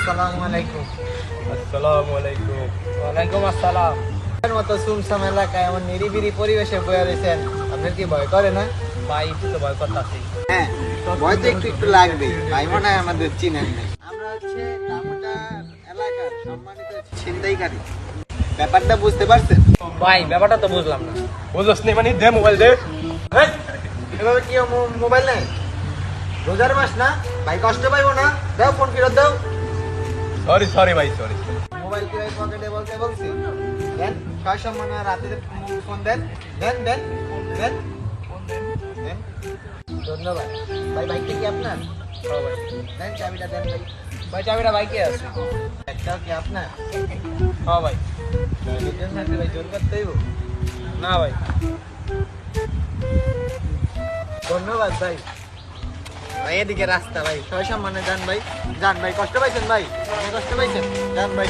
আসসালামু আলাইকুম। আসসালামু আলাইকুম। ওয়ালাইকুম আসসালাম। এর মতো সুমসাম এলাকায় এমন নিরিবিলি পরিবেশে বয়ে রয়েছেন, আপনার কি ভয় করে না? ভাই একটু তো ভয় করতেছি। হ্যাঁ, ভয় তো একটু একটু লাগবে। ভাই মনে হয় আমাদের চিনেন নাই। আমরা হচ্ছে রামুটা এলাকার সম্মানিত ছিনতাইকারী। ব্যাপারটা বুঝতে পারছেন? ভাই ব্যাপারটা তো বুঝলাম না। বুঝছ নি মানে দে মোবাইল দে। হেই, এভাবে কি মোবাইল নেই? রোজার মাস না ভাই, কষ্ট পাইবো না। দাও ফোন ফেরত দাও। সরি ভাই সরি। মোবাইল কি ভাই পকেটে বলতে বলছি? দেন, সয় সম্মানে রাতে ফোন দেন। দেন দেন দেন দেন। ধন্যবাদ ভাই। বাইকটা কি আপনার? হ্যাঁ ভাই। দেন চাবিটা দেন ভাই। ভাই চাবিটা বাইকে আছে। একটাও কি আপনার? হ্যাঁ ভাই। এর জন্য একটা ভাই জোর করতে হইব? না ভাই। ধন্যবাদ ভাই। ভাই এদিকে রাস্তা ভাই, সয় সম্মানে যান ভাই। যান ভাই, কষ্ট পাইছেন ভাই? আপনি কষ্ট পাইছেন? যান ভাই।